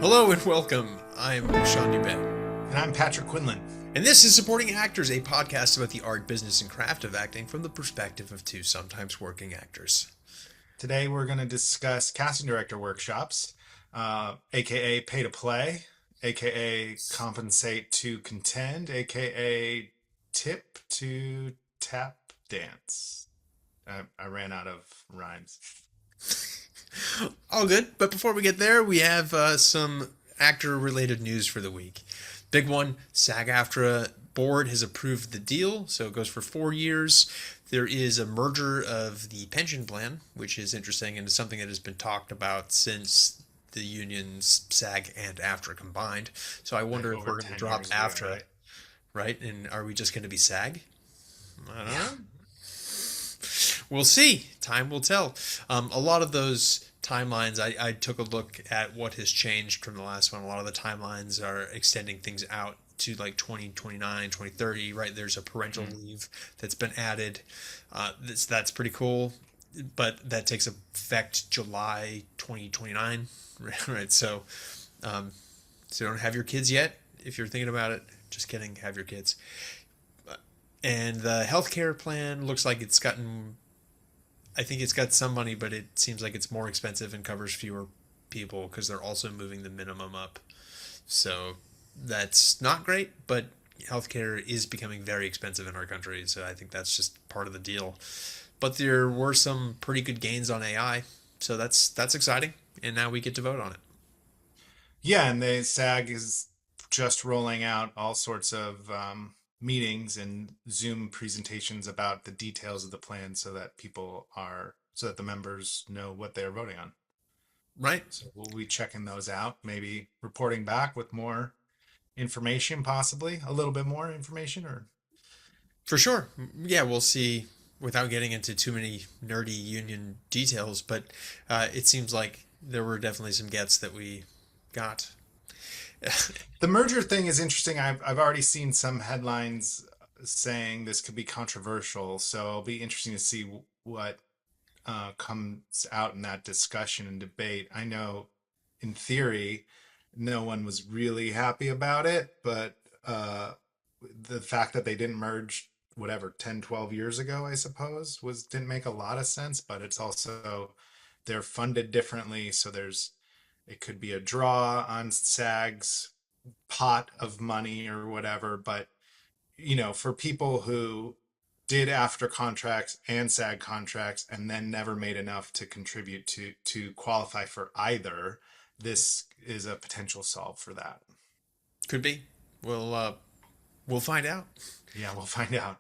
Hello and welcome. I'm Sean Dubé. And I'm Patrick Quinlan. And this is Supporting Actors, a podcast about the art, business, and craft of acting from the perspective of two sometimes working actors. Today we're going to discuss casting director workshops, aka pay to play, aka compensate to contend, aka tip to tap dance. I ran out of rhymes. All good, but before we get there, we have some actor-related news for the week. Big one, SAG-AFTRA board has approved the deal, so it goes for 4 years. There is a merger of the pension plan, which is interesting and is something that has been talked about since the unions SAG and AFTRA combined. So I wonder if we're going to drop AFTRA, right? And are we just going to be SAG? I don't know. We'll see. Time will tell. A lot of those timelines, I took a look at what has changed from the last one. A lot of the timelines are extending things out to like 2029, 2030, right? There's a parental leave that's been added. That's pretty cool, but that takes effect July 2029, right? So don't have your kids yet. If you're thinking about it, just kidding, have your kids. And the healthcare plan looks like I think it's got some money, but it seems like it's more expensive and covers fewer people because they're also moving the minimum up. So that's not great, but healthcare is becoming very expensive in our country. So I think that's just part of the deal. But there were some pretty good gains on AI. So that's exciting. And now we get to vote on it. Yeah, and the SAG is just rolling out all sorts of meetings and Zoom presentations about the details of the plan so that the members know what they're voting on. Right. So we'll be checking those out, maybe reporting back with more information, possibly a little bit more information or For sure. Yeah, we'll see without getting into too many nerdy union details, but it seems like there were definitely some gets that we got. the merger thing is interesting. I've already seen some headlines saying this could be controversial, so it'll be interesting to see what comes out in that discussion and debate. I know in theory, no one was really happy about it, but the fact that they didn't merge whatever 10, 12 years ago, I suppose, was didn't make a lot of sense, but it's also they're funded differently, so it could be a draw on SAG's pot of money or whatever, but for people who did after contracts and SAG contracts and then never made enough to contribute to qualify for either, this is a potential solve for that. Could be. We'll find out. Yeah, we'll find out.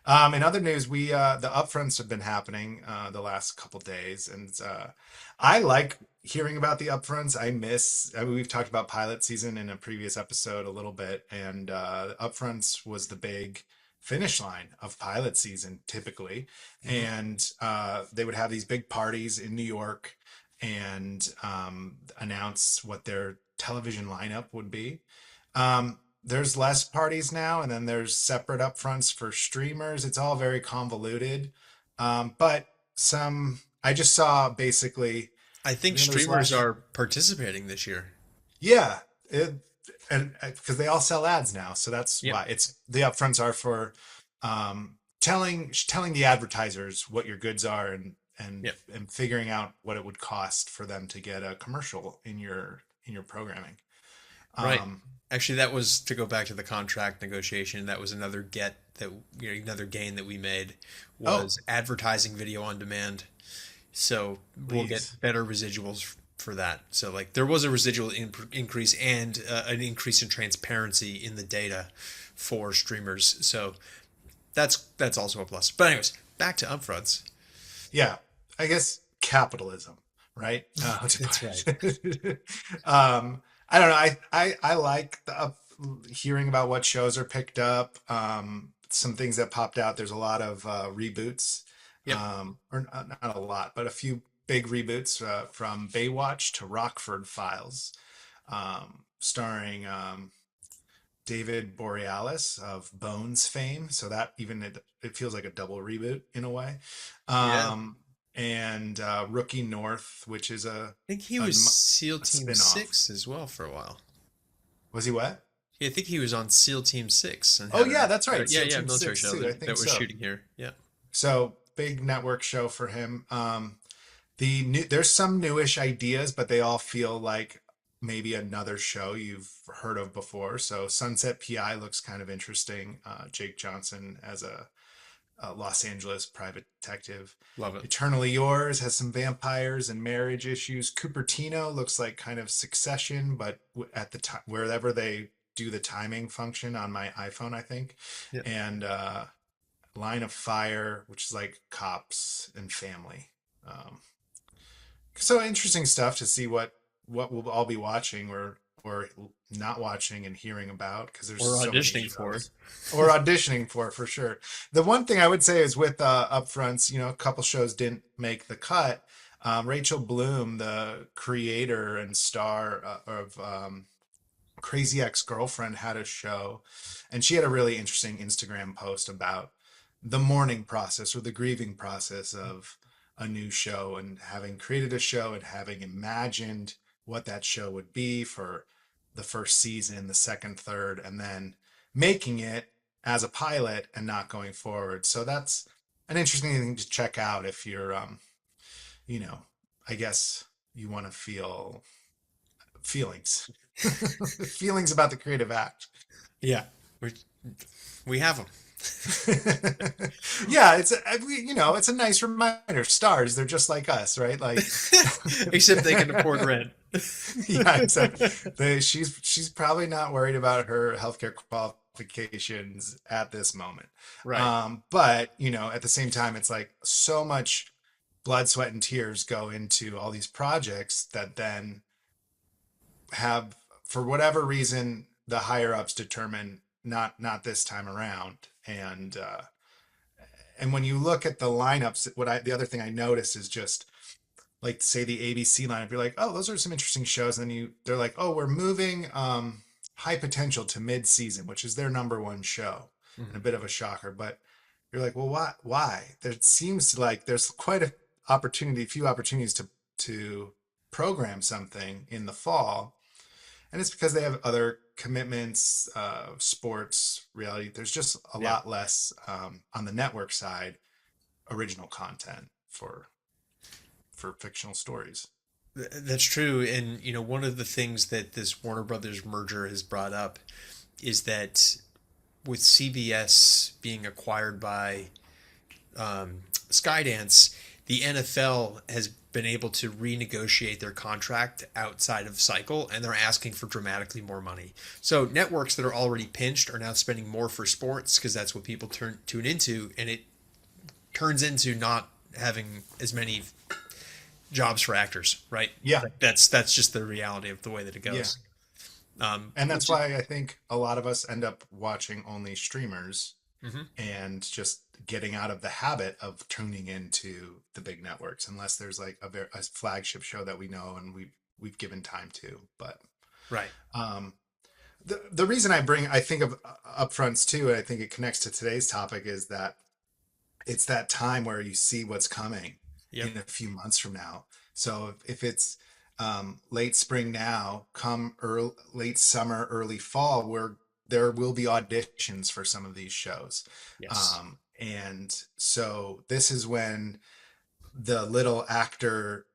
In other news, we the upfronts have been happening the last couple days, and I like hearing about the upfronts. I mean, we've talked about pilot season in a previous episode a little bit, and upfronts was the big finish line of pilot season typically, and they would have these big parties in New York and announce what their television lineup would be. There's less parties now, and then there's separate upfronts for streamers. It's all very convoluted. But I just saw basically, I think streamers are participating this year. yeah, and because they all sell ads now, so that's Yep. why the upfronts are for telling the advertisers what your goods are Yep. and figuring out what it would cost for them to get a commercial in your programming. Right. Um, Actually, that was to go back to the contract negotiation. That was another another gain that we made oh, was advertising video on demand. So we'll get please. better residuals for that. So like there was a residual increase and an increase in transparency in the data for streamers. So that's also a plus. But anyways, back to upfronts. Yeah, I guess capitalism, right? That's right. I don't know. I like hearing about what shows are picked up. Some things that popped out. There's a lot of reboots, Yep. or not a lot, but a few big reboots from Baywatch to Rockford Files, starring David Borealis of Bones fame. So that even it feels like a double reboot in a way. Yeah. Um, and Rookie North, which is I think he a, was SEAL a Team spin-off. 6 as well for a while. Was he what? Yeah, I think he was on SEAL Team 6 and Oh had yeah, that's had right. yeah, SEAL yeah, Team military 6 show too. I think that was so. shooting here. Yeah. So big network show for him. There's some newish ideas, but they all feel like maybe another show you've heard of before. So Sunset PI looks kind of interesting. Jake Johnson as a Los Angeles private detective. Love it. Eternally Yours has some vampires and marriage issues. Cupertino looks like kind of Succession, but at the time, wherever they do the timing function on my iPhone, I think. Yeah. And Line of Fire, which is like cops and family. Um, so interesting stuff to see what we'll all be watching or not watching and hearing about, because there's Or so many auditioning for. shows. Or auditioning for sure. The one thing I would say is with Upfronts, a couple shows didn't make the cut. Rachel Bloom, the creator and star of Crazy Ex-Girlfriend, had a show, and she had a really interesting Instagram post about the mourning process or the grieving process of a new show, and having created a show and having imagined what that show would be for the first season, the second, third, and then making it as a pilot and not going forward. So that's an interesting thing to check out if you're, you know, I guess you want to feel feelings, feelings about the creative act. Yeah. We have them. Yeah, it's a nice reminder. Stars, they're just like us, right? Like, Except they can afford rent. yeah, except she's probably not worried about her healthcare qualifications at this moment. Right. But at the same time, it's like so much blood, sweat, and tears go into all these projects that then have, for whatever reason, the higher ups determine not this time around. And when you look at the lineups, the other thing I notice is just like, say, the ABC lineup. You're like, oh, those are some interesting shows. And then they're like, oh, we're moving High Potential to mid-season, which is their number one show, and a bit of a shocker. But you're like, well, why? There seems like there's quite few opportunities to program something in the fall, and it's because they have other commitments, sports, reality. There's just a Yeah. lot less on the network side, original content for fictional stories. That's true. And, one of the things that this Warner Brothers merger has brought up is that with CBS being acquired by Skydance, the NFL has been able to renegotiate their contract outside of cycle, and they're asking for dramatically more money. So networks that are already pinched are now spending more for sports because that's what people tune into, and it turns into not having as many jobs for actors, right? Yeah. Like that's just the reality of the way that it Yeah. goes. And that's why I think a lot of us end up watching only streamers Mhm. and just getting out of the habit of tuning into the big networks, unless there's like a flagship show that we know and we've given time to. But Right. um, the reason I think of upfronts too, and I think it connects to today's topic, is that it's that time where you see what's coming Yep. in a few months from now. So if it's late spring now, come late summer, early fall, where there will be auditions for some of these shows. Yes. And so this is when the little actor,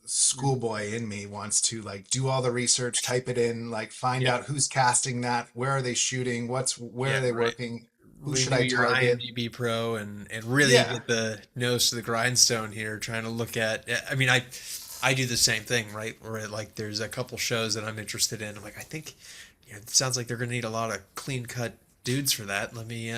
schoolboy in me wants to like do all the research, type it in, like find Yep. out who's casting that, where are they shooting, where Yeah, are they right. working, who should Renew I your target? IMDb Pro and really Yeah, get the nose to the grindstone here, trying to look at. I mean, I do the same thing, right? Where like there's a couple shows that I'm interested in. I'm like, I think it sounds like they're going to need a lot of clean cut dudes for that. Let me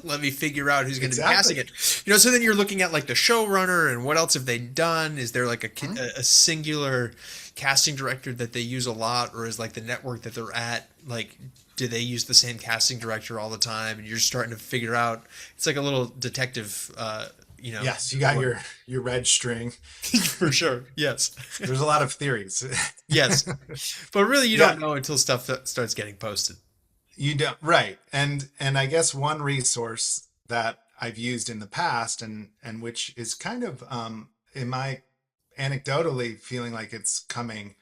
let me figure out who's going to be casting exactly. it. So then you're looking at like the showrunner and what else have they done? Is there like Mhm. a singular casting director that they use a lot, or is like the network that they're at, like, do they use the same casting director all the time? And you're starting to figure out. It's like a little detective. Yes, you got your red string. For sure. Yes. There's a lot of theories. Yes. But really, you Yeah, don't know until stuff starts getting posted. you don't, right. And I guess one resource that I've used in the past, and which is kind of in my anecdotally feeling like it's coming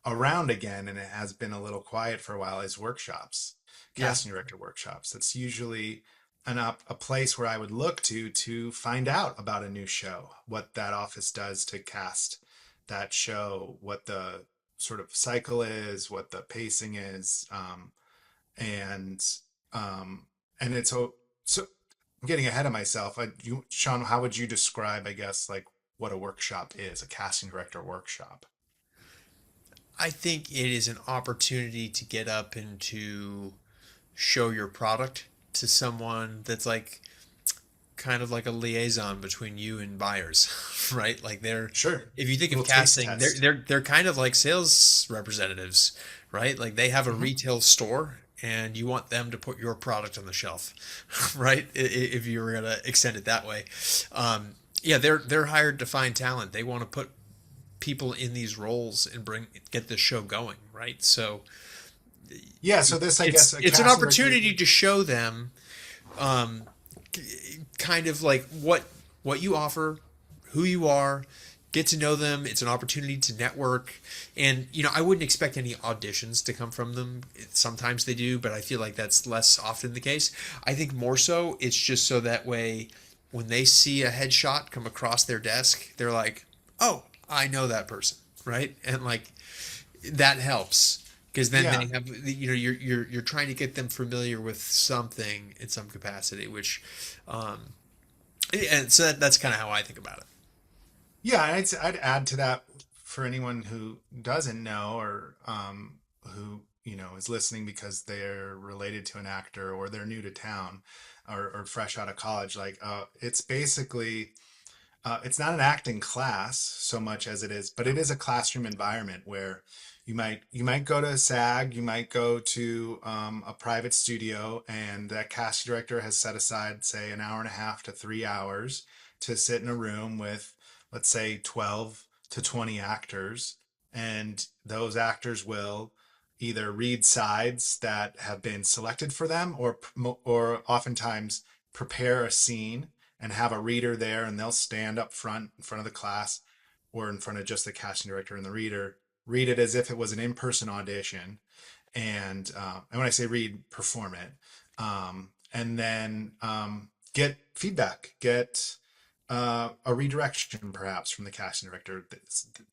around again, and it has been a little quiet for a while, is workshops, Yeah. casting director workshops. That's usually a place where I would look to find out about a new show, what that office does to cast that show, what the sort of cycle is, what the pacing is, and um, and it's so. I'm getting ahead of myself. Sean, how would you describe, I guess, like what a workshop is, a casting director workshop? I think it is an opportunity to get up and to show your product to someone that's like kind of like a liaison between you and buyers, right? Like they're, Sure. if you think of Little taste casting, test. they're kind of like sales representatives, right? Like they have a Hmm. retail store and you want them to put your product on the shelf, right? If you were gonna extend it that way, yeah, they're hired to find talent. They want to put people in these roles and get the show going, right? So Yeah. So this, I guess, a it's an casting director. opportunity to show them um, kind of like what you offer, who you are, get to know them. It's an opportunity to network, and I wouldn't expect any auditions to come from them. Sometimes they do, but I feel like that's less often the case. I think more so it's just so that way when they see a headshot come across their desk, they're like, "Oh, I know that person," right? And like that helps because then Yeah. they have you're trying to get them familiar with something in some capacity, which um, and so that's kind of how I think about it. Yeah. I'd add to that for anyone who doesn't know, or who, is listening because they're related to an actor or they're new to town, or fresh out of college. Like, it's basically, it's not an acting class so much as it is, but it is a classroom environment where you might go to SAG, you might go to a private studio, and that casting director has set aside, say, an hour and a half to 3 hours to sit in a room with, let's say, 12 to 20 actors, and those actors will either read sides that have been selected for them, or oftentimes prepare a scene and have a reader there, and they'll stand up front in front of the class, or in front of just the casting director and the reader, read it as if it was an in-person audition, and when I say read, perform it, and then get feedback, get a redirection perhaps from the casting director.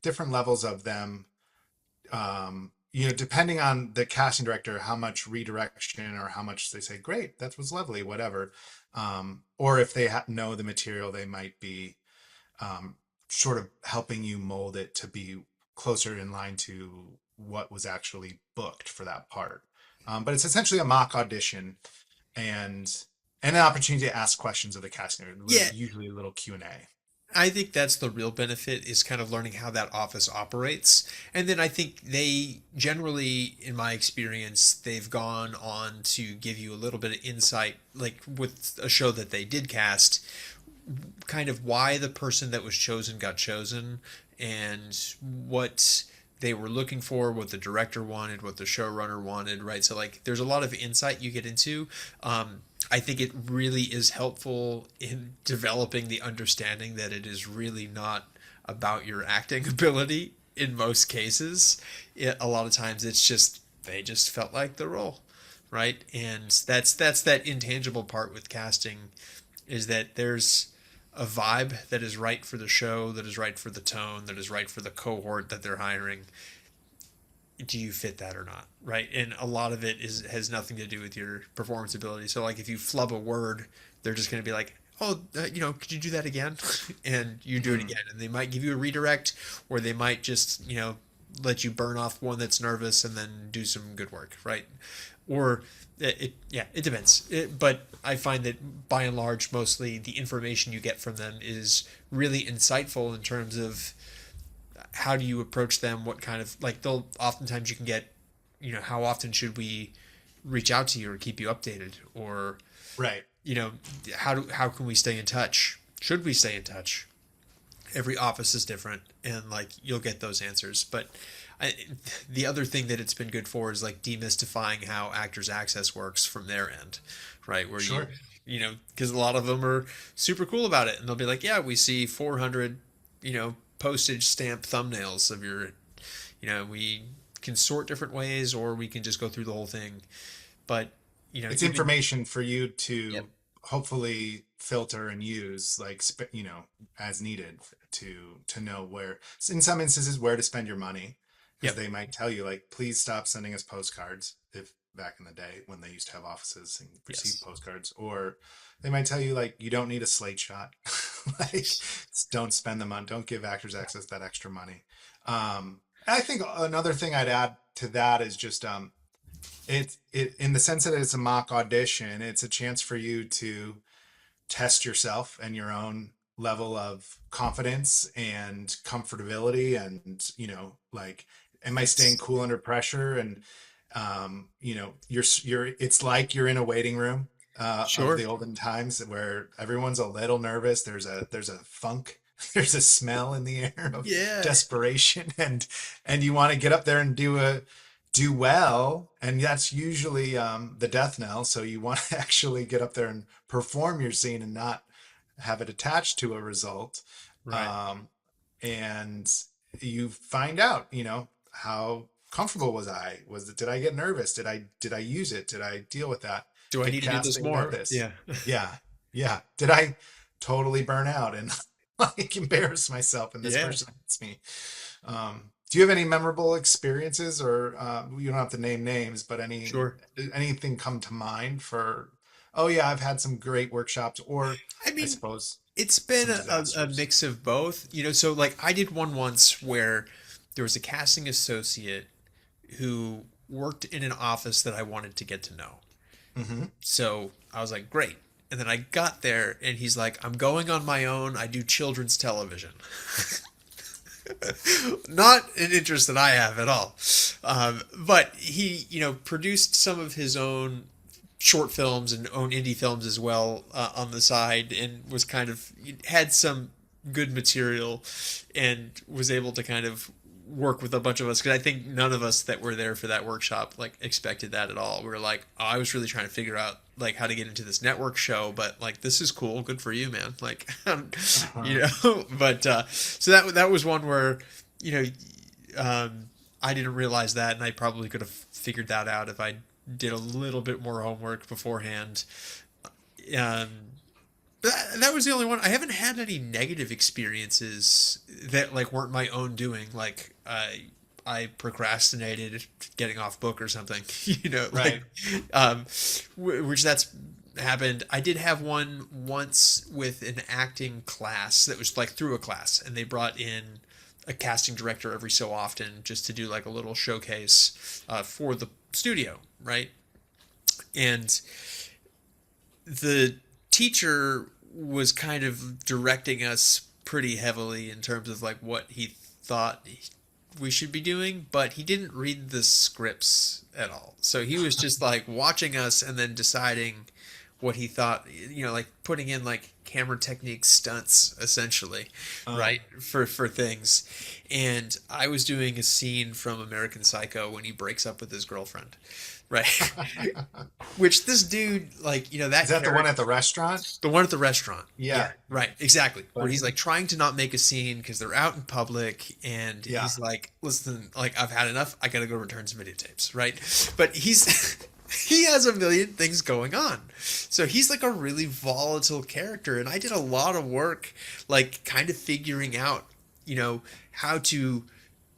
Different levels of them, depending on the casting director, how much redirection or how much they say, great, that was lovely, whatever. Or if they know the material, they might be um, sort of helping you mold it to be closer in line to what was actually booked for that part. But it's essentially a mock audition, and an opportunity to ask questions of the casting director, Yeah, usually a little Q&A. I think that's the real benefit is kind of learning how that office operates. And then I think they generally, in my experience, they've gone on to give you a little bit of insight, like with a show that they did cast, kind of why the person that was chosen got chosen and what they were looking for, what the director wanted, what the showrunner wanted, right? So like there's a lot of insight you get into. I think it really is helpful in developing the understanding that it is really not about your acting ability in most cases. A lot of times it's just they just felt like the role, right? And that's that intangible part with casting is that there's a vibe that is right for the show, that is right for the tone, that is right for the cohort that they're hiring. Do you fit that or not, right? And a lot of it has nothing to do with your performance ability. So like if you flub a word, they're just going to be like, oh, could you do that again? And you do it Hmm. again, and they might give you a redirect, or they might just let you burn off one that's nervous and then do some good work, right? Or yeah, it depends. But I find that by and large, mostly the information you get from them is really insightful in terms of how do you approach them, what kind of like they'll oftentimes you can get, how often should we reach out to you or keep you updated, or Right. you know how can we stay in touch, should we stay in touch. Every office is different, and like you'll get those answers. But I, the other thing that it's been good for is like demystifying how actors access works from their end, right? Where Sure. you know, because a lot of them are super cool about it, and they'll be like, yeah, we see 400, postage stamp thumbnails of your, we can sort different ways, or we can just go through the whole thing. But It's even information for you yep, to hopefully filter and use, like, as needed to know where, in some instances, where to spend your money, because yep, they might tell you, like, please stop sending us postcards, if back in the day when they used to have offices and receive yes, postcards, or they might tell you, like, you don't need a slate shot. Like, don't spend the money, don't give actors access that extra money. I think another thing I'd add to that is just it in the sense that it's a mock audition, it's a chance for you to test yourself and your own level of confidence and comfortability, and like, am I staying yes, cool under pressure? And you're it's like you're in a waiting room of sure, the olden times, where everyone's a little nervous. There's a funk, there's a smell in the air of yeah, desperation, and you want to get up there and do well, and that's usually the death knell. So you want to actually get up there and perform your scene and not have it attached to a result. right. um, and you find out, how comfortable was I? Did I get nervous? Did I use it? Did I deal with that? Do I Did need to do this casting more? notice? Yeah, Yeah, yeah. Did I totally burn out and like embarrass myself and this yeah, person hates me? Do you have any memorable experiences, or you don't have to name names, but sure. anything come to mind for, oh yeah, I've had some great workshops, or I I mean, suppose it's been some a disasters? mix of both, so like I did one once where there was a casting associate who worked in an office that I wanted to get to know. Hmm. So I was like, great. And then I got there and he's like, I'm going on my own. I do children's television. Not an interest that I have at all. But he, produced some of his own short films and own indie films as well on the side, and was kind of had some good material and was able to kind of work with a bunch of us, because I think none of us that were there for that workshop like expected that at all. We were like, oh, I was really trying to figure out like how to get into this network show, but like this is cool, good for you, man. Like Uh-huh. but so that was one where you know I didn't realize that, and I probably could have figured that out if I did a little bit more homework beforehand. um that was the only one. I haven't had any negative experiences that like weren't my own doing. Like I procrastinated getting off book or something, like Right. um, which that's happened. I did have one once with an acting class that was like through a class, and they brought in a casting director every so often just to do like a little showcase for the studio, right? And the teacher was kind of directing us pretty heavily in terms of like what he thought we should be doing, but he didn't read the scripts at all. So he was just like watching us and then deciding what he thought, like putting in like camera technique stunts essentially, Oh. right? For things. And I was doing a scene from American Psycho when he breaks up with his girlfriend. Right. Which this dude, like, Is that that the one character, at the restaurant? the one at the restaurant. Yeah, Yeah. right, exactly. Where he's Funny. like trying to not make a scene because they're out in public, and Yeah. he's like, "Listen, like I've had enough. I gotta go return some videotapes." Right, but he's he has a million things going on, so he's like a really volatile character, and I did a lot of work, like kind of figuring out, how to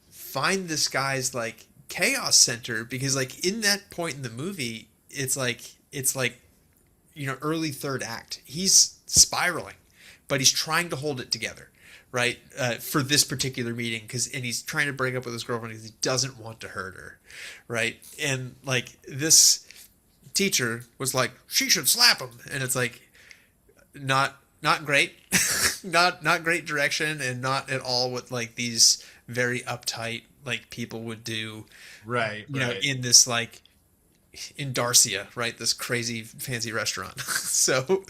find this guy's like chaos center, because like in that point in the movie it's like early third act, he's spiraling, but he's trying to hold it together, right? For this particular meeting, and he's trying to break up with his girlfriend because he doesn't want to hurt her, right? And like this teacher was like, she should slap him, and it's like not great, not great direction, and not at all what like these very uptight like people would do, Right. Right. in this like in Darcia, right? This crazy fancy restaurant. So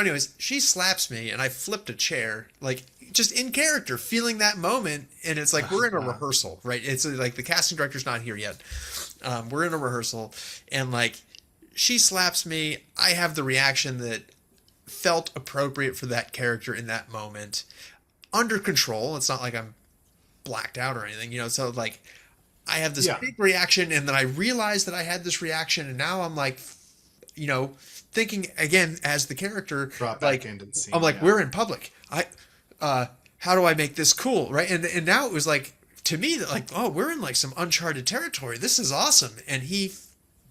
anyways, she slaps me, and I flipped a chair, like just in character, feeling that moment. And it's like we're in a Wow. rehearsal, right? It's like the casting director's not here yet. We're in a rehearsal, and like she slaps me. I have the reaction that felt appropriate for that character in that moment, under control. It's not like I'm blacked out or anything, you know. So like I have this Yeah. big reaction, and then I realize that I had this reaction, and now I'm like, you know, thinking again as the character, Brought back like into the I'm scene. like, Yeah. we're in public. How do I make this cool, right? And now it was like to me that like, oh, we're in like some uncharted territory. This is awesome. And he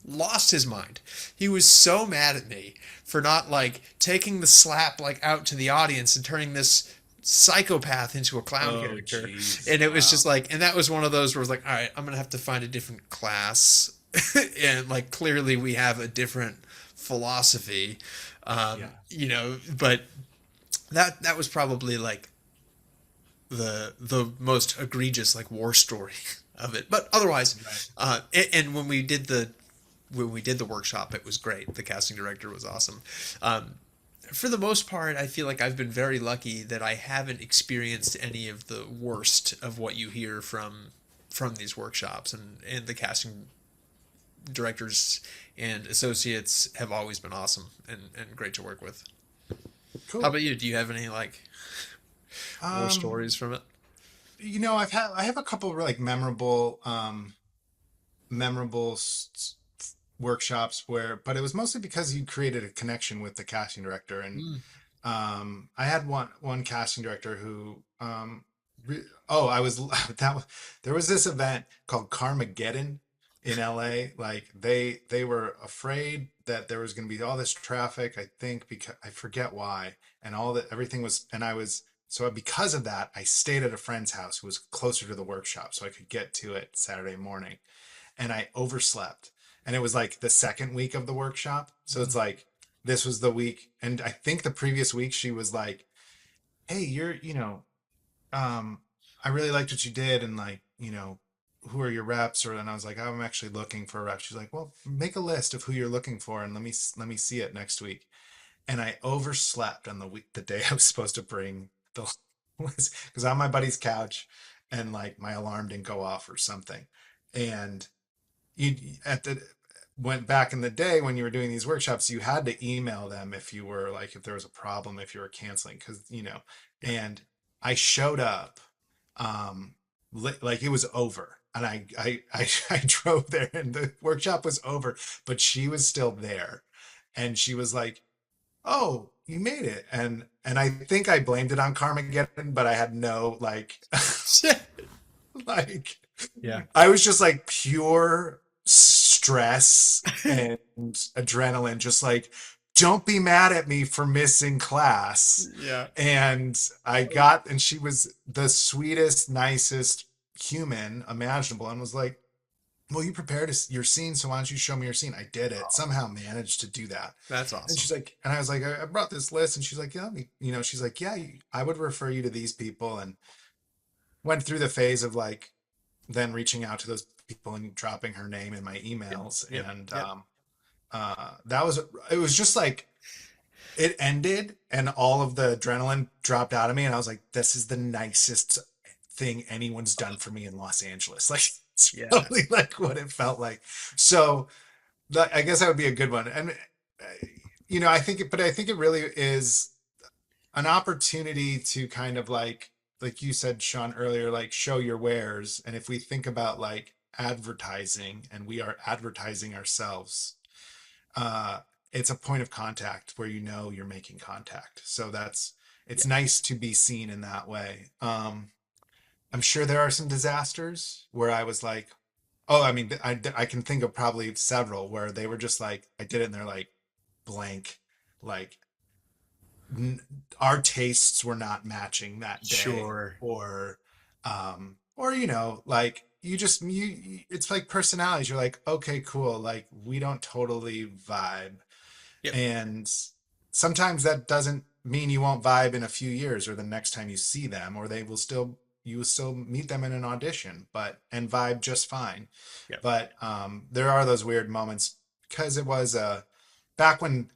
lost his mind. He was so mad at me for not like taking the slap like out to the audience and turning this psychopath into a clown Oh, character. jeez. And it was just Wow. like, and that was one of those where I was like, all right, I'm gonna have to find a different class. And like clearly we have a different philosophy, Yeah. you know. But that was probably like the most egregious like war story of it. But otherwise, Right. and when we did the workshop, it was great. The casting director was awesome. Um, for the most part, I feel like I've been very lucky that I haven't experienced any of the worst of what you hear from these workshops, and the casting directors and associates have always been awesome and great to work with. How Cool. about you? Do you have any like war Um, stories from it? I have a couple of like memorable workshops where, but it was mostly because you created a connection with the casting director. And Mm. I had one casting director who oh, I was that was, there was this event called Carmageddon in LA. Like they were afraid that there was going to be all this traffic, I think, because I forget why, and all that everything was, and I was, so because of that, I stayed at a friend's house who was closer to the workshop so I could get to it Saturday morning, and I overslept. And it was like the second week of the workshop. So it's like this was the week, and I think the previous week she was like, "Hey, um, I really liked what you did, and like, who are your reps?" Or, and I was like, "I'm actually looking for a rep." She's like, "Well, make a list of who you're looking for, and let me see it next week." And I overslept on the day I was supposed to bring the was because on my buddy's couch, and like my alarm didn't go off or something, and you at the went back in the day when you were doing these workshops, you had to email them if you were like, if there was a problem, if you were canceling, because Yeah. and I showed up, like it was over, and I drove there, and the workshop was over, but she was still there, and she was like, "Oh, you made it," and I think I blamed it on Carmageddon, but I had no like like Yeah. I was just like pure stress and adrenaline, just like, don't be mad at me for missing class. Yeah. And and she was the sweetest, nicest human imaginable, and was like, "Well, you prepared your scene, so why don't you show me your scene?" I did it, somehow managed to do that. That's And awesome. she's like, and I was like, I brought this list, and she's like, "Yeah, she's like, yeah, I would refer you to these people," and went through the phase of like then reaching out to those people and dropping her name in my Yep. emails. Yep. And Yep. that was, it was just like, it ended and all of the adrenaline dropped out of me, and I was like, this is the nicest thing anyone's done for me in Los Angeles. Like, it's Yeah. really like what it felt like. So I guess that would be a good one. And I think but I think it really is an opportunity to kind of like you said, Sean, earlier, like show your wares. And if we think about like advertising, and we are advertising ourselves, uh it's a point of contact where you're making contact. So Yeah. it's nice to be seen in that way. I'm sure there are some disasters where I was like, oh, I mean, I can think of probably several where they were just like, I did it, and they're like, blank, like n- our tastes were not matching that day, Sure. or like it's like personalities. You're like, okay, cool, like we don't totally vibe. Yep. And sometimes that doesn't mean you won't vibe in a few years or the next time you see them, or they will still you will still meet them in an audition, but and vibe just fine. Yeah. But there are those weird moments because it was back when,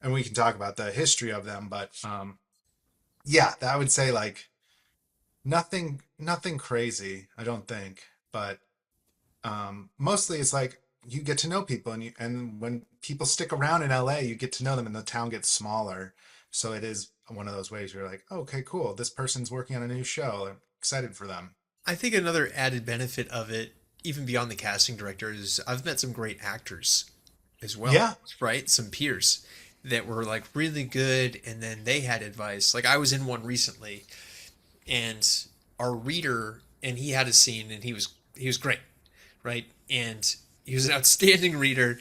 and we can talk about the history of them, but yeah, I would say like nothing crazy, I don't think, but mostly it's like you get to know people, and when people stick around in LA, you get to know them, and the town gets smaller. So it is one of those ways where you're like, oh, okay, cool. This person's working on a new show. I'm excited for them. I think another added benefit of it, even beyond the casting director, is I've met some great actors as well, Yeah. right? Some peers that were like really good, and then they had advice. Like I was in one recently, and our reader, and he had a scene, and he was great, right? And he was an outstanding reader.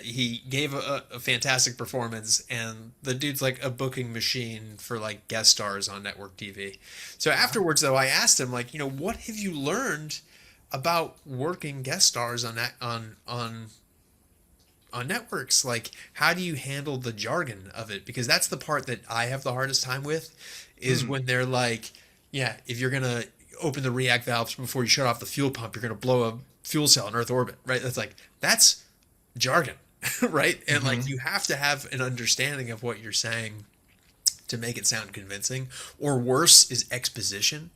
He gave a fantastic performance, and the dude's like a booking machine for like guest stars on network TV. So afterwards, though, I asked him like, what have you learned about working guest stars on that on networks? Like, how do you handle the jargon of it? Because that's the part that I have the hardest time with, is Hmm. when they're like, yeah, if you're gonna open the react valves before you shut off the fuel pump, you're gonna blow a fuel cell in Earth orbit, right? That's jargon, right? And like Hmm. you have to have an understanding of what you're saying to make it sound convincing. Or worse is exposition,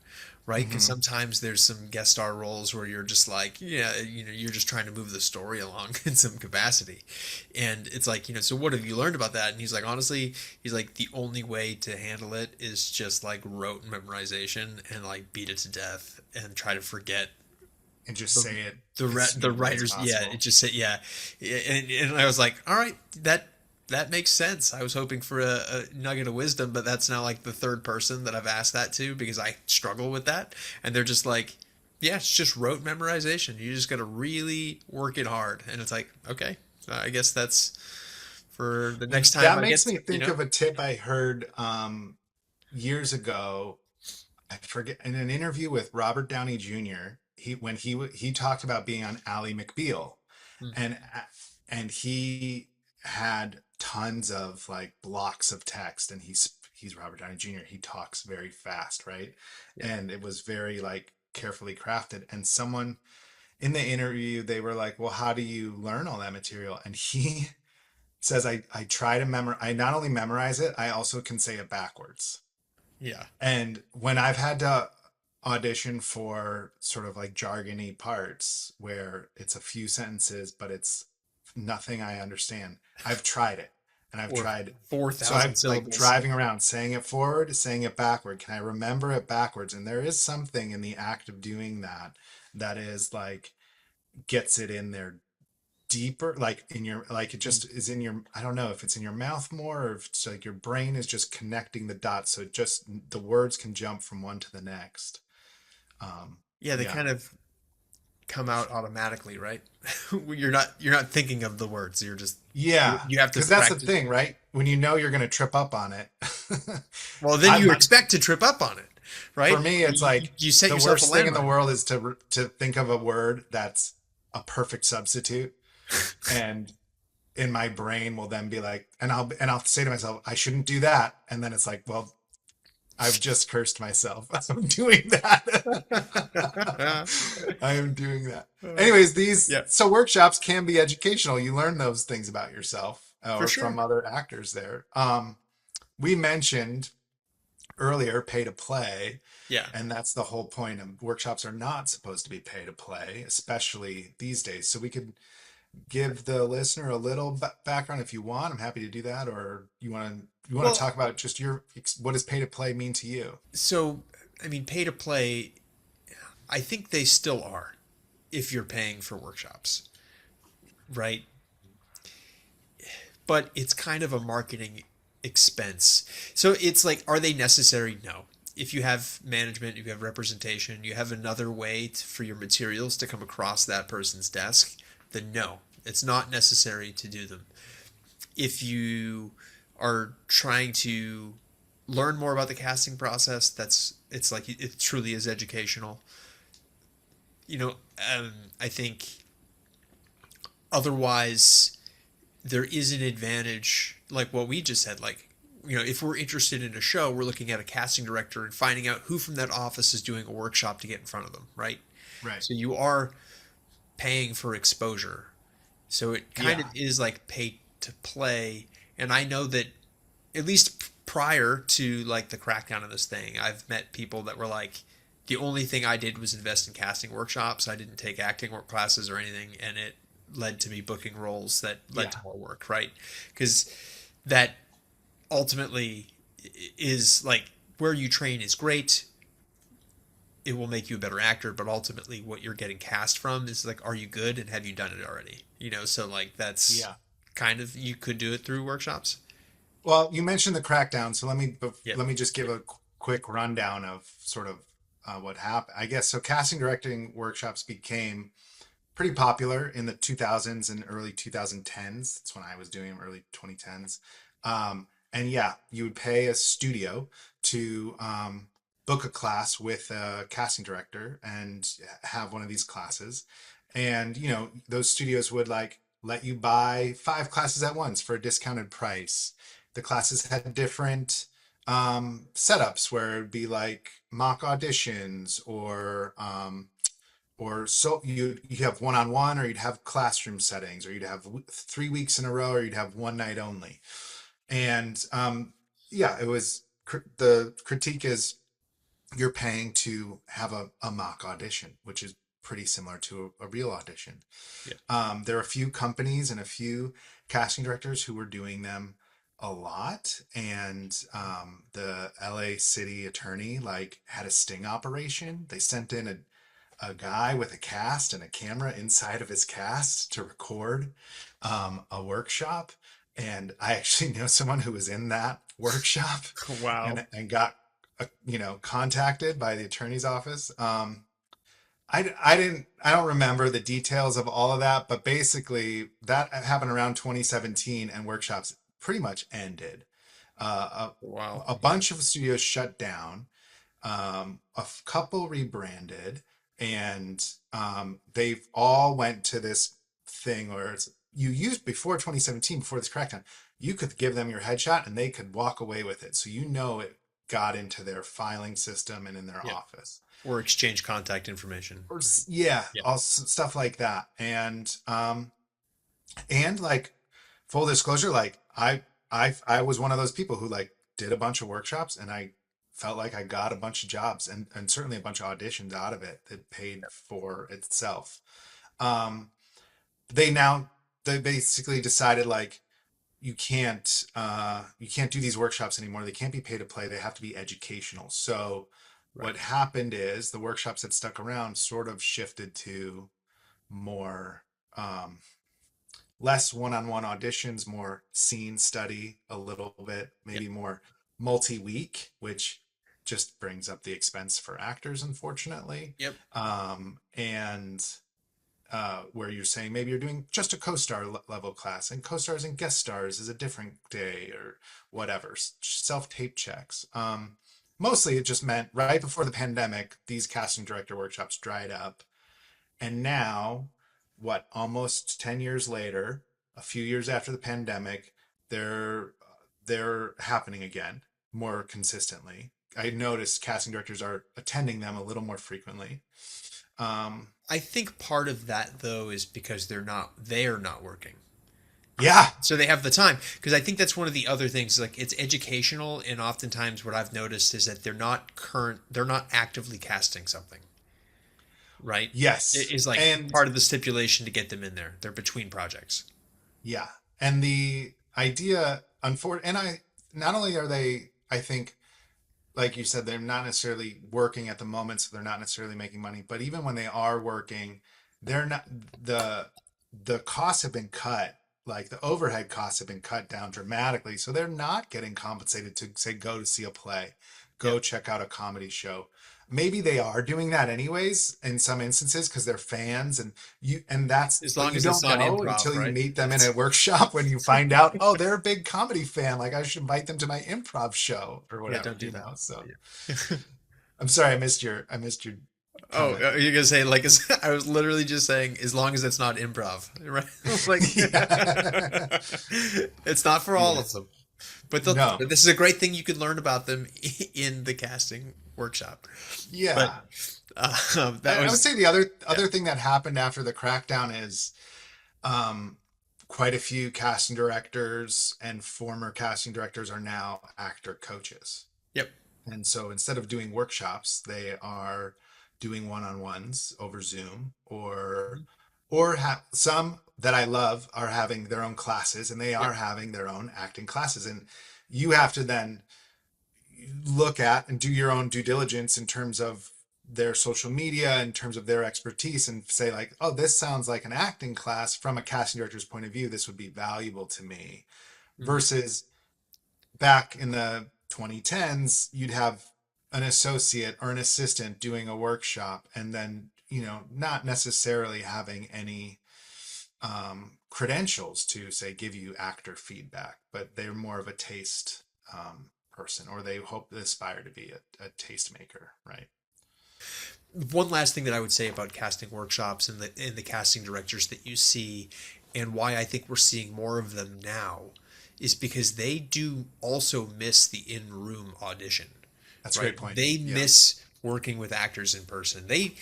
right? Because Hmm. sometimes there's some guest star roles where you're just like, yeah, you're just trying to move the story along in some capacity. And it's like, so what have you learned about that? And he's like, honestly, he's like, the only way to handle it is just like rote memorization and like beat it to death and try to forget And just the say it the as the smoothly as writers. Yeah, it possible. just said, yeah. And I was like, all right, that makes sense. I was hoping for a nugget of wisdom, but that's now like the third person that I've asked that to, because I struggle with that. And they're just like, yeah, it's just rote memorization. You just got to really work it hard. And it's like, okay, so I guess that's for the Well, next time that I makes get, me think of a tip I heard years ago. I forget, in an interview with Robert Downey Jr. He talked about being on Ally McBeal, mm, and he had tons of like blocks of text, and he's Robert Downey Jr. He talks very fast, right? yeah, And it was very like carefully crafted. And someone in the interview, they were like, well, how do you learn all that material? And he says, I try to memorize. I not only memorize it, I also can say it backwards. yeah, And when I've had to audition for sort of like jargony parts where it's a few sentences, but it's nothing I understand, I've tried it. And I've or tried. four So thousand I've like syllables. driving around saying it forward, saying it backward. Can I remember it backwards? And there is something in the act of doing that that is like gets it in there deeper, like in your, like it just is in your, I don't know if it's in your mouth more, or if it's like your brain is just connecting the dots, so it just, the words can jump from one to the next. um Yeah, they yeah. kind of come out automatically, right? You're not thinking of the words. You're just you, Yeah, you have to because that's the practice. thing, right? When you know you're going to trip up on it. Well, then I you my, expect to trip up on it, for right? me it's You, like you set the yourself a worst thing in the landmine. world is to think of a word that's a perfect substitute, and in my brain will then be like, and I'll say to myself, I shouldn't do that, and then it's like, well, I've just cursed myself. I'm doing that. I am doing that. Anyways, these Yeah, so workshops can be educational. You learn those things about yourself for or from sure. other actors there. We mentioned earlier pay to play, Yeah. and that's the whole point of workshops are not supposed to be pay to play, especially these days. So we could give the listener a little background if you want. I'm happy to do that, or you want to Well, talk about just your what does pay to play mean to you? so I mean, pay to play. I think they still are if you're paying for workshops, right? But it's kind of a marketing expense. So it's like, are they necessary? No. If you have management, you have representation, you have another way for your materials to come across that person's desk, then no, it's not necessary to do them. If you are trying to learn more about the casting process, it's like it truly is educational. You know, I think otherwise there is an advantage, like what we just said, like if we're interested in a show, we're looking at a casting director and finding out who from that office is doing a workshop to get in front of them, right? Right. So you are paying for exposure. So it kind of Yeah. is like pay to play. And I know that at least prior to like the crackdown of this thing, I've met people that were like, the only thing I did was invest in casting workshops. I didn't take acting work classes or anything, and it led to me booking roles that led to Yeah. more work, right? Because that ultimately is like where you train is great. It will make you a better actor, but ultimately what you're getting cast from is like, are you good and have you done it already? So like that's Yeah. kind of, you could do it through workshops. Well, you mentioned the crackdown, so Yep. let me just give a quick rundown of sort of what happened. I guess so. Casting directing workshops became pretty popular in the 2000s and early 2010s. That's when I was doing them, early 2010s. And yeah, you would pay a studio to book a class with a casting director and have one of these classes. And, those studios would like let you buy 5 classes at once for a discounted price. The classes had different setups where it'd be like mock auditions or so you have one-on-one, or you'd have classroom settings, or you'd have 3 weeks in a row, or you'd have one night only. And yeah, it was the critique is you're paying to have a mock audition, which is pretty similar to a real audition. Yeah. There are a few companies and a few casting directors who were doing them a lot, and the LA city attorney like had a sting operation. They sent in a guy with a cast and a camera inside of his cast to record a workshop. And I actually know someone who was in that workshop Wow. and got, contacted by the attorney's office. I don't remember the details of all of that, but basically that happened around 2017 and workshops pretty much ended. Wow. A bunch of studios shut down, a couple rebranded, and they've all went to this thing where you used before 2017, before this crackdown, you could give them your headshot and they could walk away with it. So it got into their filing system and in their Yeah. office. Or exchange contact information. Or Right. yeah, Yeah. all stuff like that. And like full disclosure, like I was one of those people who like did a bunch of workshops, and I felt like I got a bunch of jobs and certainly a bunch of auditions out of it that paid for itself. Um, they now they basically decided like you can't do these workshops anymore. They can't be pay to play. They have to be educational. So Right. what happened is the workshops that stuck around sort of shifted to more less one-on-one auditions, more scene study a little bit, Yep. maybe more multi-week, which just brings up the expense for actors, unfortunately. Yep. And where you're saying maybe you're doing just a co-star level class, and co-stars and guest stars is a different day or whatever, self-tape checks. Mostly it just meant right before the pandemic, these casting director workshops dried up. And now, what, almost 10 years later, a few years after the pandemic, they're they're happening again more consistently. I noticed casting directors are attending them a little more frequently. Um, I think part of that though is because they are not working. yeah, So they have the time, because I think that's one of the other things, like it's educational, and oftentimes what I've noticed is that they're not actively casting something, right? It yes, is like and part of the stipulation to get them in there. They're between projects. yeah, and the idea, and I not only are they, I think, like you said, they're not necessarily working at the moment, so they're not necessarily making money. But even when they are working, they're not the the costs have been cut. Like the overhead costs have been cut down dramatically, so they're not getting compensated to say go to see a play, Yep. go check out a comedy show. Maybe they are doing that anyways in some instances because they're fans, and that's, As but long you as it's don't not know improv, until you right? meet them in That's a workshop when you find out, oh, they're a big comedy fan, like I should invite them to my improv show or yeah, whatever, don't do that. so Yeah. I'm sorry, I missed your Oh, comment. you're gonna say like I was literally just saying, as long as it's not improv, right? Like Yeah. it's not for all Yeah. of them. But No. this is a great thing you could learn about them in the casting workshop. But Yeah. that I would was say the other yeah, other thing that happened after the crackdown is um, quite a few casting directors and former casting directors are now actor coaches. yep, And so instead of doing workshops, they are doing one-on-ones over Zoom some that I love are having their own classes and they yep, are having their own acting classes. And you have to then look at and do your own due diligence in terms of their social media, in terms of their expertise, and say like, oh, this sounds like an acting class from a casting director's point of view. This would be valuable to me. mhm, Versus back in the 2010s, you'd have an associate or an assistant doing a workshop and then, not necessarily having any credentials to say give you actor feedback, but they're more of a taste person, or they hope to aspire to be a tastemaker, right? one last thing that I would say about casting workshops and the casting directors that you see, and why I think we're seeing more of them now, is because they do also miss the in-room audition, That's a right? great point. They Yeah. miss working with actors in person. They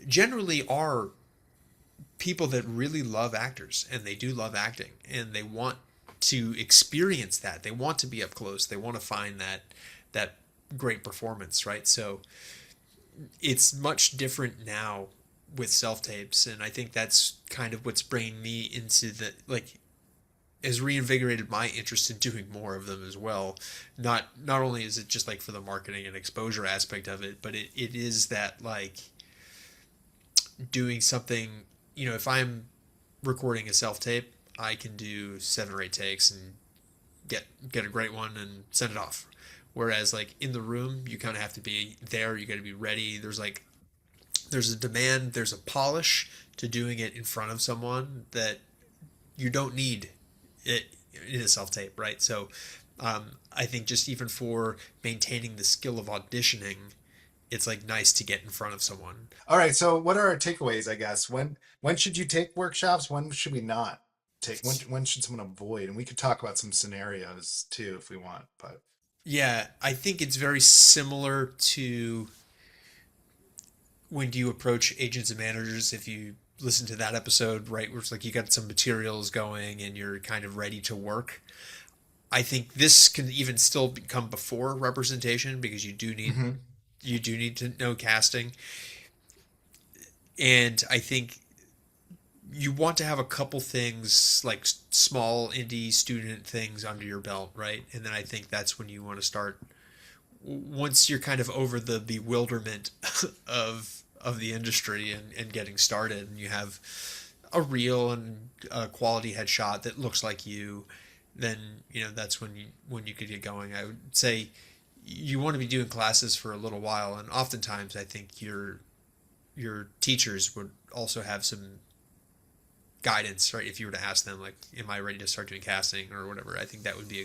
generally are people that really love actors and they do love acting and they want to experience that. They want to be up close. They want to find that great performance, right? So it's much different now with self tapes, and I think that's kind of what's bringing me into the like has reinvigorated my interest in doing more of them as well. Not only is it just like for the marketing and exposure aspect of it, but it is that like doing something, if I'm recording a self tape, I can do 7 or 8 takes and get a great one and send it off. Whereas like in the room, you kind of have to be there. You got to be ready. There's a demand. There's a polish to doing it in front of someone that you don't need it in a self tape, right? So I think just even for maintaining the skill of auditioning, it's like nice to get in front of someone. All right. So what are our takeaways, I guess? When should you take workshops? When should we not take? When should someone avoid? And we could talk about some scenarios too if we want, but Yeah, I think it's very similar to when you approach agents and managers. If you listen to that episode, right, where it's like you got some materials going and you're kind of ready to work. I think this can even still come before representation because Mhm. you do need to know casting, and I think you want to have a couple things like small indie student things under your belt, right? And then I think that's when you want to start once you're kind of over the bewilderment of the industry and getting started, and you have a real and a quality headshot that looks like you, then that's when you could get going. I would say you want to be doing classes for a little while, and oftentimes I think your teachers would also have some guidance, right? If you were to ask them like, "Am I ready to start doing casting or whatever?" I think that would be a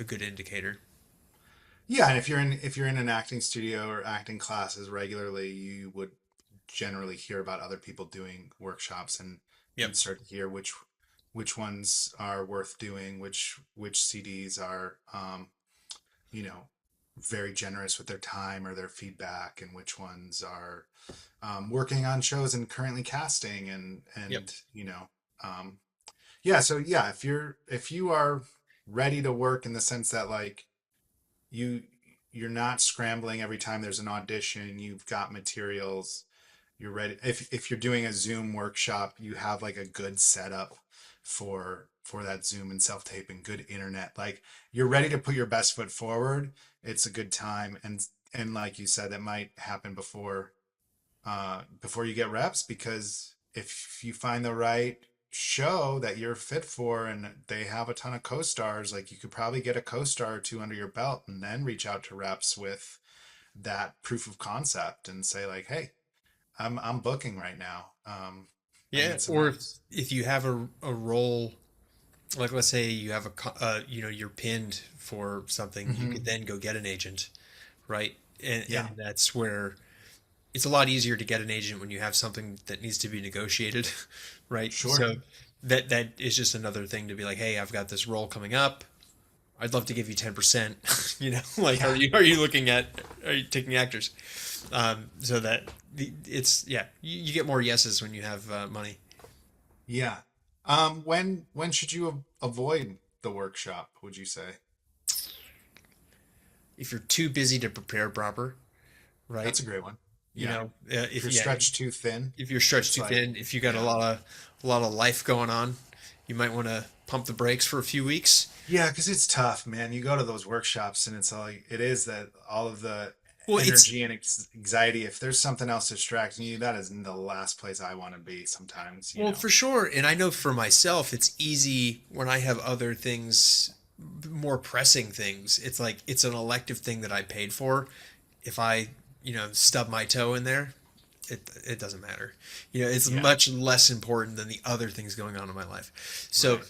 good indicator. Yeah, and if you're in an acting studio or acting classes regularly, you would generally hear about other people doing workshops, and Yep. you'd start to hear which ones are worth doing, which CDs are you know very generous with their time or their feedback, and which ones are working on shows and currently casting, and Yep. um, yeah. So yeah, if you are ready to work in the sense that like you you're not scrambling every time there's an audition, you've got materials, you're ready. If you're doing a Zoom workshop, you have like a good setup for that Zoom and self-tape and good internet, like you're ready to put your best foot forward. It's a good time, and like you said, that might happen before you get reps, because if you find the right show that you're fit for and they have a ton of co-stars, like you could probably get a co-star or two under your belt and then reach out to reps with that proof of concept and say like, hey, I'm booking right now. I Yeah, need some or reps. if you have a role, like let's say you have you're pinned for something, you could Hmm. then go get an agent, right? And Yeah, that's where it's a lot easier to get an agent when you have something that needs to be negotiated, right? sure. So that is just another thing to be like, hey, I've got this role coming up. I'd love to give you 10%. Like, are you looking at, are you taking actors? So that it's, yeah, you get more yeses when you have money. Yeah. When should you avoid the workshop, would you say? If you're too busy to prepare proper, right? That's a great one. Yeah. If If you're yeah, stretched too thin, if you're stretched it's too like, thin, if you got yeah. a lot of life going on, you might want to pump the brakes for a few weeks. Yeah, because it's tough, man. You go to those workshops and it's like it is that all of the Well, it's energy and anxiety. If there's something else distracting you, that is the last place I want to be sometimes, you well know. for sure, and I know for myself, it's easy when I have other things, more pressing things. It's like it's an elective thing that I paid for. If I, stub my toe in there, it doesn't matter. It's Yeah, much less important than the other things going on in my life. So right.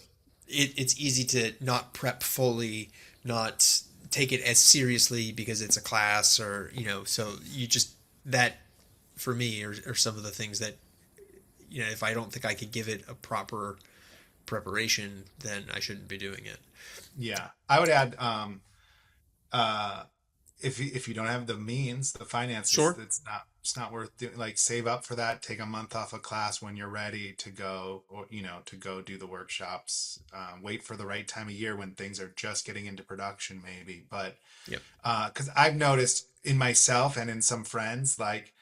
it's easy to not prep fully, not take it as seriously because it's a class, or so you just, that for me are some of the things that, if I don't think I could give it a proper preparation, then I shouldn't be doing it. Yeah. I would add uh if you don't have the means, the finances, Sure. it's not worth doing. Like save up for that, take a month off of class when you're ready to go, or to go do the workshops. Wait for the right time of year when things are just getting into production, maybe. But Yep. because I've noticed in myself and in some friends, like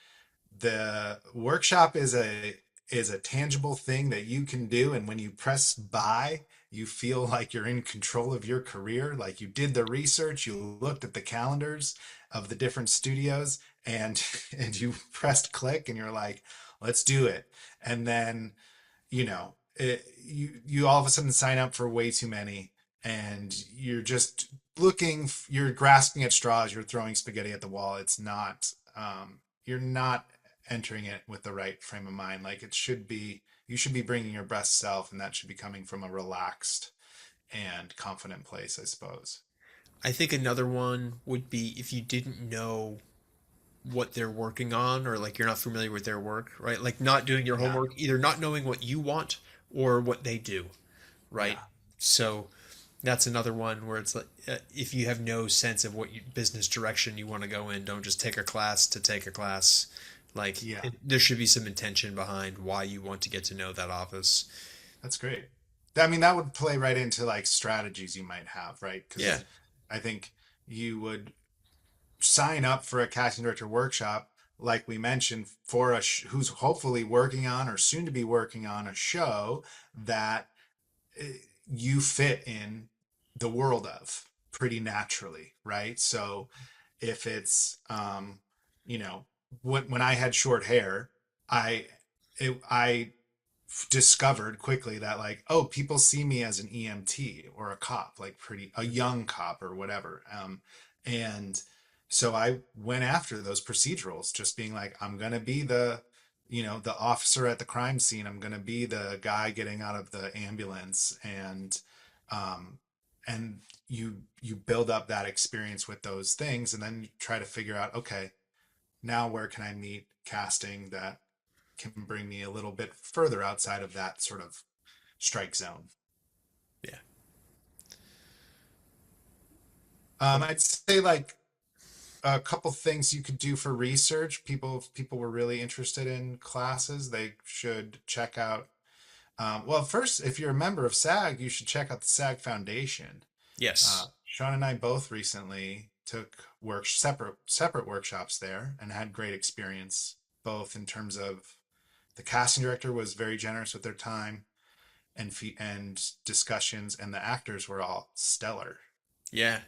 the workshop is a tangible thing that you can do, and when you press buy, you feel like you're in control of your career, like you did the research, you looked at the calendars of the different studios, and and you pressed click and you're like, let's do it. And then you all of a sudden sign up for way too many, and you're just you're grasping at straws, you're throwing spaghetti at the wall. It's not you're not entering it with the right frame of mind. Like it should be, you should be bringing your best self, and that should be coming from a relaxed and confident place, I suppose. I think another one would be if you didn't know what they're working on, or like you're not familiar with their work, right? Like not doing your Yeah, homework, either not knowing what you want or what they do, right? yeah, So that's another one where it's like, if you have no sense of what business direction you want to go in, don't just take a class to take a class. Like yeah. there should be some intention behind why you want to get to know that office. That's great. I mean, that would play right into like strategies you might have, right? Yeah. Because I think you would sign up for a casting director workshop, like we mentioned, for who's hopefully working on or soon to be working on a show that eh, you fit in the world of pretty naturally, right? So if it's when I had short hair, I I discovered quickly that, like, oh, people see me as an EMT or a cop, like pretty a young cop or whatever. And so I went after those procedurals, just being like, I'm gonna be the officer at the crime scene. I'm gonna be the guy getting out of the ambulance, um, and you build up that experience with those things, and then you try to figure out, okay, now where can I meet casting that can bring me a little bit further outside of that sort of strike zone. Yeah. I'd say like a couple things you could do for research. If people were really interested in classes, they should check out. Well, first, if you're a member of SAG, you should check out the SAG Foundation. Yes. Sean and I both recently took separate workshops there and had great experience, both in terms of the casting director was very generous with their time and discussions, and the actors were all stellar. Yeah.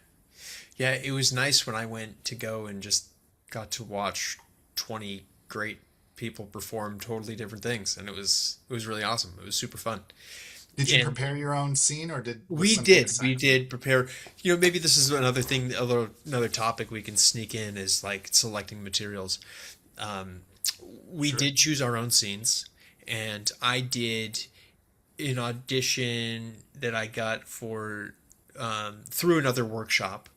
Yeah, it was nice when I went to go and just got to watch 20 great people perform totally different things, and it was really awesome. It was super fun. Did you And prepare your own scene, or was we something did. We assigned? did prepare. Maybe this is another thing, another topic we can sneak in is like selecting materials. Um, we Sure. did choose our own scenes, and I did an audition that I got for through another workshop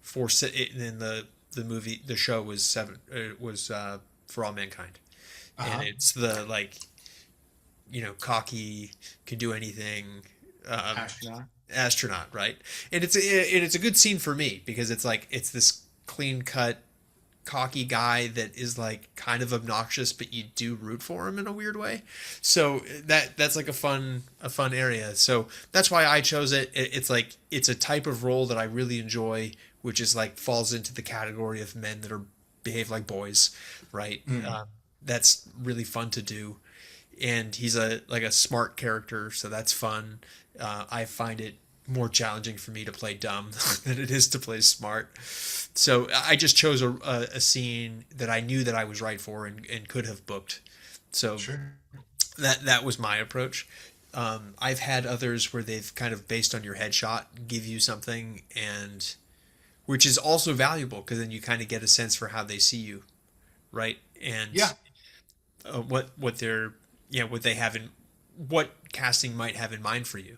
for in the show was seven, it was For All Mankind, and Uh-huh. it's the, like, cocky, can do anything, um, Astronaut. astronaut, right? And it's a good scene for me because it's like it's this clean cut cocky guy that is like kind of obnoxious, but you do root for him in a weird way. So that's like a fun area. So that's why I chose it. It's like it's a type of role that I really enjoy, which is like falls into the category of men that are behave like boys, right? Mm. That's really fun to do, and he's a smart character, so that's fun. I find it more challenging for me to play dumb than it is to play smart. So I just chose a scene that I knew that I was right for and could have booked. So Sure. that was my approach. I've had others where they've kind of based on your headshot give you something, and which is also valuable because then you kind of get a sense for how they see you, right? And Yeah. what they're what they have in what casting might have in mind for you,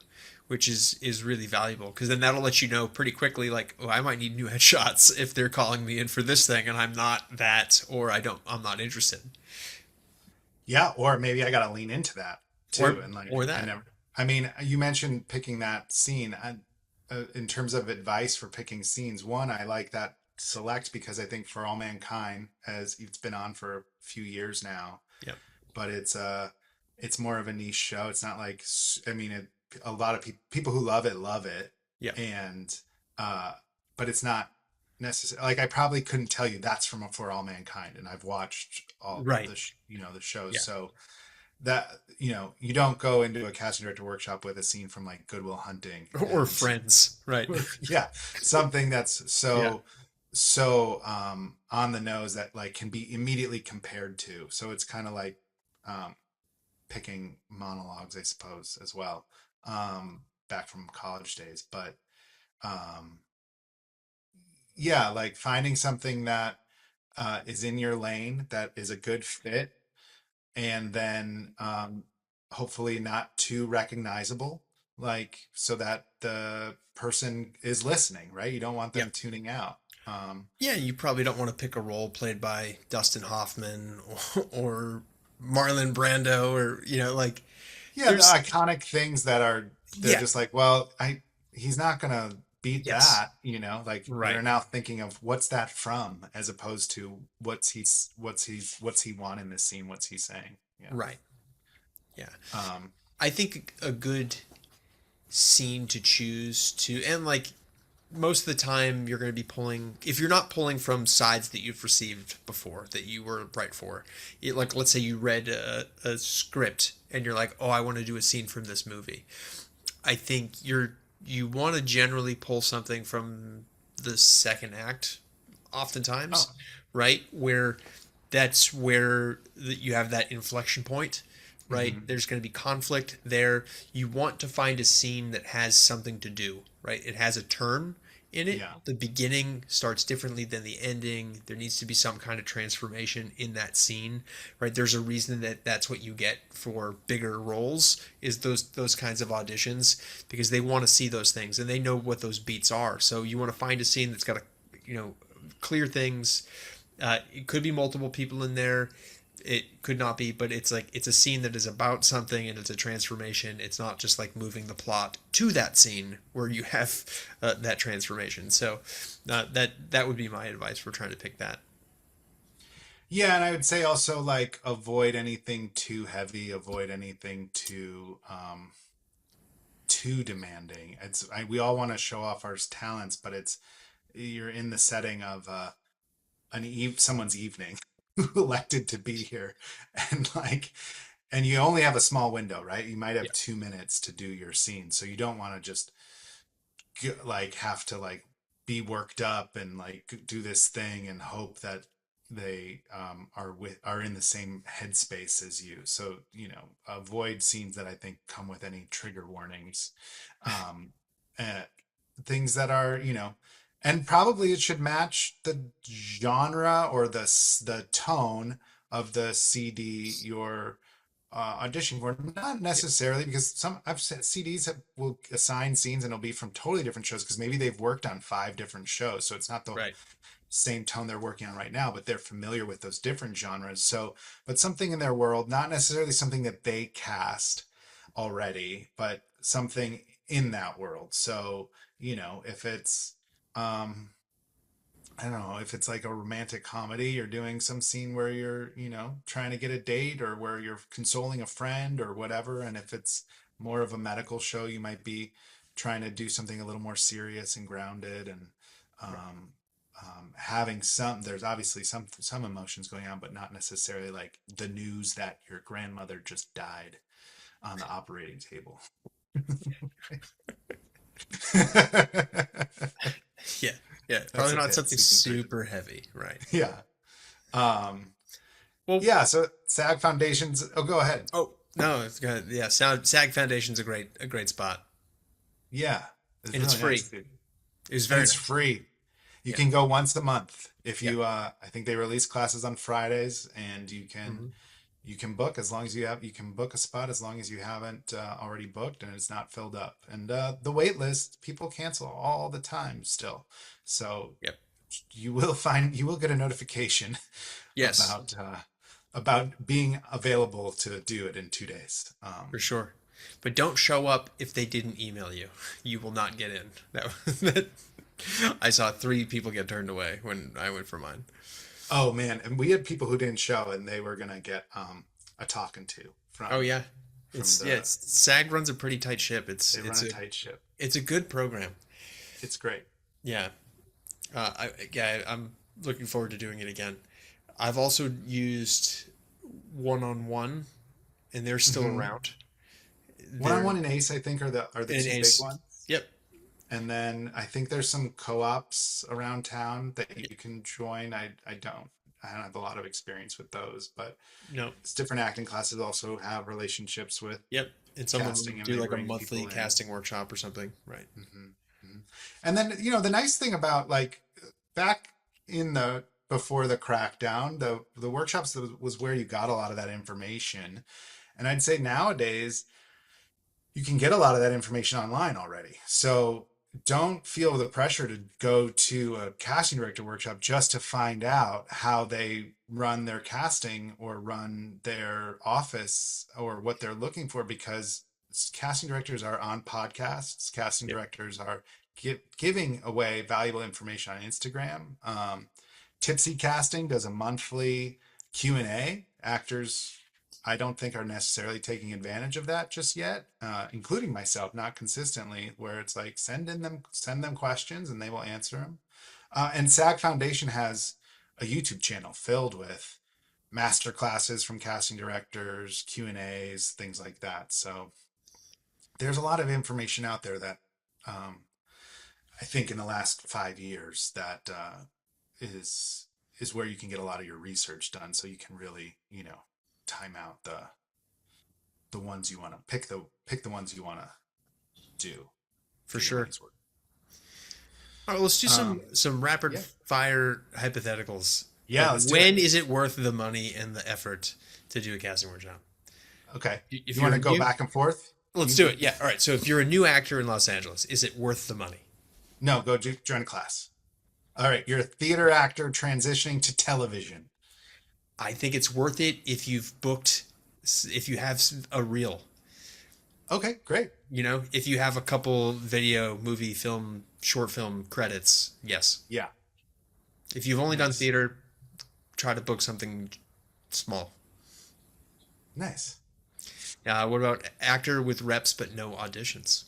which is really valuable because then that'll let you know pretty quickly like, oh, I might need new headshots if they're calling me in for this thing and I'm not that, or I'm not interested, Yeah, or maybe I got to lean into that too. or And like, or I that. never, I mean, you mentioned picking that scene. In terms of advice for picking scenes, one, I like that select because I think For All Mankind, as it's been on for a few years now, Yep. but it's more of a niche show. It's not like, I mean, a lot of people who love it. Yep. And, uh, but it's not necessary. Like I probably couldn't tell you that's from For All Mankind, and I've watched all Right. the the shows. Yeah. So that you don't go into a casting director workshop with a scene from like Goodwill Hunting Or and Friends, right? yeah, something that's Yeah. on the nose that like can be immediately compared to. So it's kind of like um picking monologues, I suppose, as well, back from college days. But um yeah, like finding something that is in your lane that is a good fit, and then hopefully not too recognizable, like so that the person is listening, right? You don't want them Yep. tuning out. Yeah, you probably don't want to pick a role played by Dustin Hoffman or Marlon Brando, or like Yeah, the there's iconic things that are they're yeah. just like, well, I he's not gonna beat Yes. that, like Right. they're now thinking of what's that from, as opposed to what's he want in this scene, what's he saying. Yeah. Right. Yeah. Um, I think a good scene to choose to, and like most of the time you're going to be pulling, if you're not pulling from sides that you've received before that you were right for like let's say you read a script and you're like, oh, I want to do a scene from this movie. I think you want to generally pull something from the second act oftentimes, oh, right? Where that's where you have that inflection point, right? mhm. There's going to be conflict there. You want to find a scene that has something to do, right? It has a turn in it. Yeah. The beginning starts differently than the ending. There needs to be some kind of transformation in that scene, right? There's a reason that that's what you get for bigger roles is those kinds of auditions because they want to see those things and they know what those beats are. So you want to find a scene that's got a clear things. It could be multiple people in there. It could not be, but it's like it's a scene that is about something and it's a transformation. It's not just like moving the plot to that scene where you have that transformation. So that would be my advice for trying to pick that. Yeah, and I would say also like avoid anything too heavy, avoid anything too demanding. We all want to show off our talents, but you're in the setting of someone's evening who elected to be here, and like and you only have a small window, right? You might Yeah. have 2 minutes to do your scene, so you don't want to just like have to like be worked up and like do this thing and hope that they are in the same headspace as you. So avoid scenes that I think come with any trigger warnings, um uh, things that are and probably it should match the genre or the tone of the CD you're auditioning for. Not Yeah. necessarily, because some I've said CDs will assign scenes and it'll be from totally different shows because maybe they've worked on 5 different shows, so it's not the Right. same tone they're working on right now, but they're familiar with those different genres. So, but something in their world, not necessarily something that they cast already, but something in that world. So, if it's, um, I don't know, if it's like a romantic comedy, you're doing some scene where you're, trying to get a date or where you're consoling a friend or whatever. And if it's more of a medical show, you might be trying to do something a little more serious and grounded and um, having there's obviously some emotions going on, but not necessarily like the news that your grandmother just died on the operating table. Yeah, yeah, That's probably a not bit. something So you can bridge super heavy, right? it. Yeah. Um, Well, yeah. So SAG Foundations. Oh, go ahead. oh no, it's good. Yeah, SAG Foundation's a great spot, Yeah. It's and it's really free. nice, dude. It was And very it's nice. free. You Yeah, can go once a month. If yeah. you, I think they release classes on Fridays, and Hmm. you can book as long as you can book a spot as long as you haven't already booked and it's not filled up. And the wait list, people cancel all the time still. So Yep. you will get a notification Yes, about being available to do it in 2 days. for sure. But don't show up if they didn't email you. You will not get in. That I saw three people get turned away when I went for mine. Oh man, and we had people who didn't show, and they were gonna get a talking to Oh from yeah, from the. it's SAG runs a pretty tight ship. It's They run it's a a tight ship. it's a good program. It's great. Yeah, I'm looking forward to doing it again. I've also used one on one, and they're still Hmm. around. One on They're one and Ace, I think, are the in two big Ace. ones. Yep. And then I think there's some co-ops around town that you can join. I don't have a lot of experience with those, but No. it's different acting classes also have relationships with Yep. And some of them casting, and do they like a bring monthly people in. casting workshop or something. Right. Hmm. Hmm. And then, the nice thing about like back in the before the crackdown, the workshops was where you got a lot of that information. And I'd say nowadays you can get a lot of that information online already. So don't feel the pressure to go to a casting director workshop just to find out how they run their casting or run their office or what they're looking for, because casting directors are on podcasts. Casting Yep. directors are giving away valuable information on Instagram. Tipsy Casting does a monthly Q&A. Actors, I don't think, are necessarily taking advantage of that just yet, including myself, not consistently, where it's like send them questions and they will answer them. And SAG Foundation has a YouTube channel filled with master classes from casting directors, Q&As, things like that. So there's a lot of information out there that um, I think in the last 5 years that is is where you can get a lot of your research done, so you can really, time out the ones you want to pick the ones you want to do, For get your sure. money's worth. All right, let's do Um, some rapid yeah, fire hypotheticals. yeah, Like, let's do it. when is it worth the money and the effort to do a casting workshop? Okay, If you want you're to a go new, back and forth? let's do it. Yeah. All right. So if you're a new actor in Los Angeles, is it worth the money? No, go join a class. All right, you're a theater actor transitioning to television. I think it's worth it if you've booked, if you have a reel. Okay, great. If you have a couple video, movie, film, short film credits, yes. Yeah, If you've only done nice, theater, try to book something small. nice. What about actor with reps but no auditions?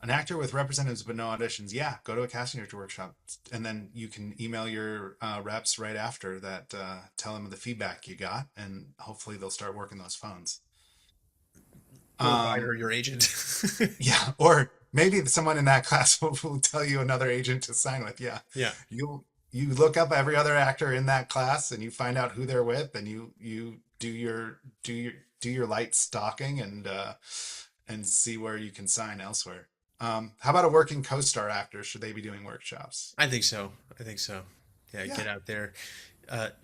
An actor with representatives but no auditions. Yeah, go to a casting director workshop, and then you can email your reps right after that. Tell them the feedback you got, and hopefully they'll start working those phones. Or hire Um, your agent. yeah, or maybe someone in that class will tell you another agent to sign with. Yeah, Yeah, you look up every other actor in that class, and you find out who they're with, and you do your light stalking and see where you can sign elsewhere. How about a working co-star actor? Should they be doing workshops? I think so. I think so. Yeah, Yeah. get out there,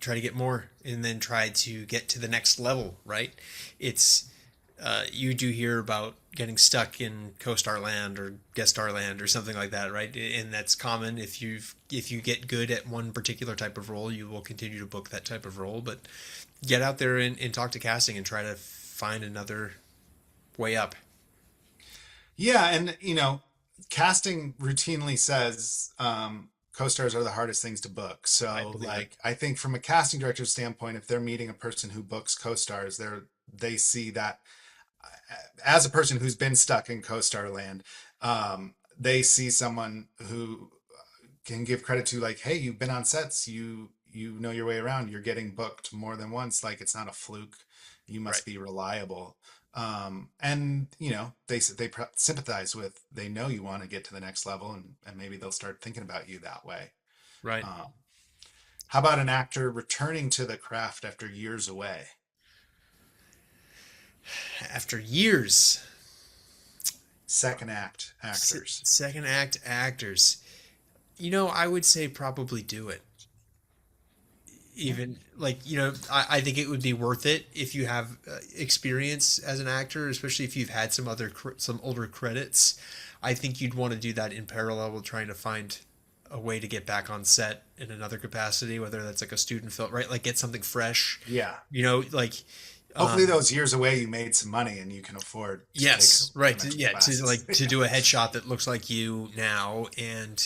try to get more, and then try to get to the next level. Right? It's you do hear about getting stuck in co-star land or guest star land or something like that, right? And that's common. If you get good at one particular type of role, you will continue to book that type of role. But get out there and talk to casting and try to find another way up. Yeah, and casting routinely says co-stars are the hardest things to book. I So, believe it. like, I think from a casting director's standpoint, if they're meeting a person who books co-stars, they see that as a person who's been stuck in co-star land, they see someone who can give credit to, like, hey, you've been on sets, you know your way around, you're getting booked more than once, like it's not a fluke, you Right. must be reliable. And they sympathize with, they know you want to get to the next level, and maybe they'll start thinking about you that way. Right. um, how about an actor returning to the craft after years away? After years, Second act actors. second act actors. I would say probably do it. Yeah. Even like, I think it would be worth it if you have experience as an actor, especially if you've had some older credits. I think you'd want to do that in parallel with trying to find a way to get back on set in another capacity, whether that's like a student film, right? Like get something fresh, Yeah. like Hopefully those years away you made some money and you can afford to take yes, right. semester Yeah, to classes. like to do a headshot that looks like you now, and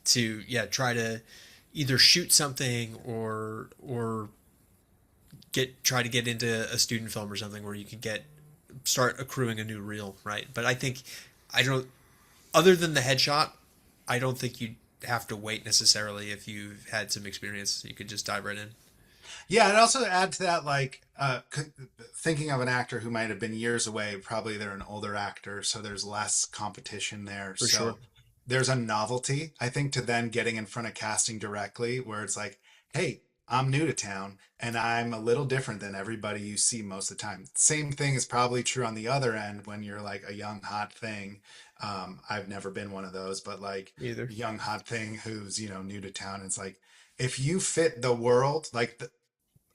to try to either shoot something or try to get into a student film or something where you can start accruing a new reel, right? But I think I don't other than the headshot, I don't think you have to wait necessarily if you've had some experience. You could just dive right in. Yeah, and also add to that, like, thinking of an actor who might have been years away, probably they're an older actor, so there's less competition there. For sure. So there's a novelty, I think, to then getting in front of casting directly, where it's like, hey, I'm new to town and I'm a little different than everybody you see most of the time. Same thing is probably true on the other end when you're like a young hot thing. I've never been one of those, but like Either. a young hot thing who's, new to town. It's like, if you fit the world, like the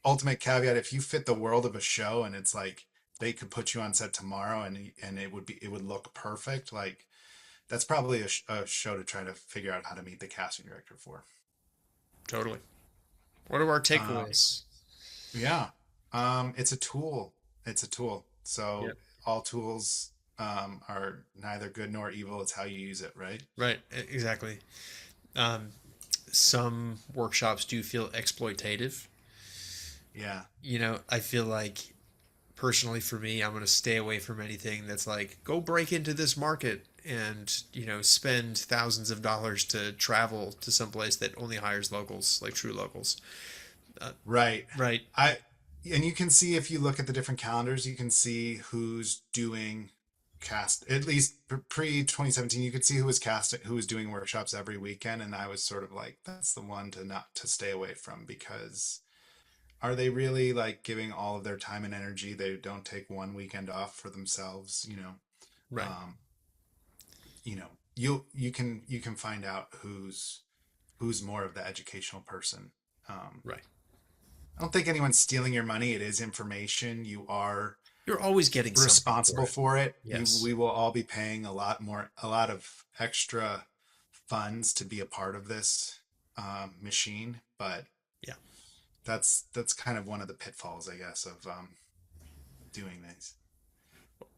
ultimate caveat, if you fit the world of a show and it's like they could put you on set tomorrow and it would look perfect, like that's probably a show to try to figure out how to meet the casting director for. Totally. What are our um, takeaways? yeah, it's a tool. It's a tool, so Yep. all tools are neither good nor evil, it's how you use it, right? Right. Exactly. Um, some workshops do feel exploitative. Yeah. I feel like personally for me, I'm going to stay away from anything that's like, go break into this market and, spend thousands of dollars to travel to someplace that only hires locals, like true locals. Uh, Right. right. I and you can see, if you look at the different calendars, you can see who's doing cast, at least pre 2017, you could see who was casting, who was doing workshops every weekend, and I was sort of like, that's the one to not to stay away from, because are they really like giving all of their time and energy? They don't take one weekend off for themselves, Right. um you can find out who's more of the educational person. um Right. I don't think anyone's stealing your money. It is information. You are You're always getting something for responsible it. for it. Yes. We will all be paying a lot of extra funds to be a part of this machine. But Yeah. that's kind of one of the pitfalls, I guess, of doing these,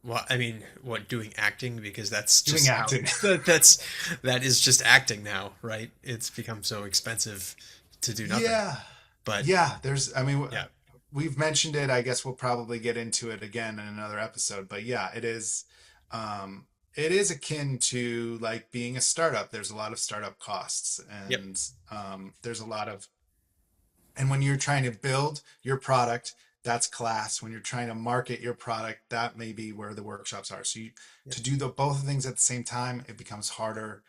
Well, I mean, what doing acting because that's doing just how acting. that is just acting now, right? It's become so expensive to do nothing. Yeah, But yeah. There's, I mean, yeah, we've mentioned it. I guess we'll probably get into it again in another episode. But yeah, it is. Um, it is akin to like being a startup. There's a lot of startup costs, yep, and there's a lot of. And when you're trying to build your product, that's class. When you're trying to market your product, that may be where the workshops are. So yep, to do the both things at the same time, it becomes harder.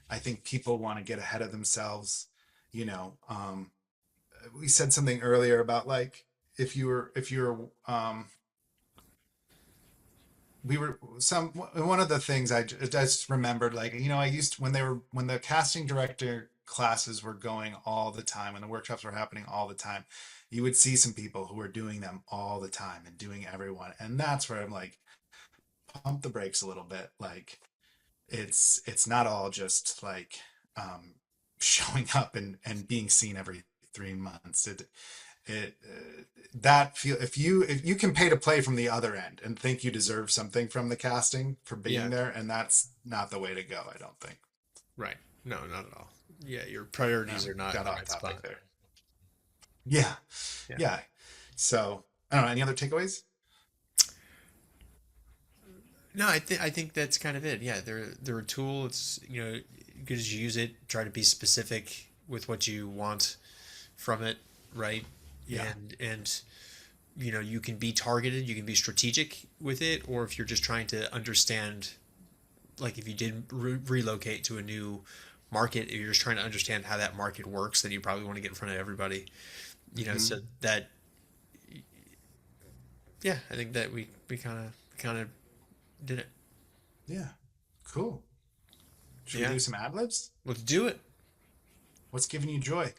I think people want to get ahead of themselves. You know, we said something earlier about like, if you're we were some one of the things I just remembered, like, I used, when the casting director classes were going all the time, when the workshops were happening all the time, you would see some people who were doing them all the time and doing everyone, and that's where I'm like, pump the brakes a little bit. Like, it's not all just like showing up and being seen every 3 months. it that feel if you can pay to play from the other end and think you deserve something from the casting for being Yeah. there, and that's not the way to go, I don't think. Right. No, not at all. Yeah, your priorities No, are not in got the off right topic spot. there. Yeah, Yeah. yeah. So I don't know. Any other takeaways? No, I think that's kind of it. Yeah, they're a tool. It's you can just use it. Try to be specific with what you want from it, right? Yeah. And you can be targeted. You can be strategic with it, or if you're just trying to understand, like if you did relocate to a new market, if you're just trying to understand how that market works, then you probably want to get in front of everybody. Hmm. So that yeah, I think that we kind of did it. Yeah. Cool. Should we Yeah, do some ad libs? let's do it. What's giving you joy?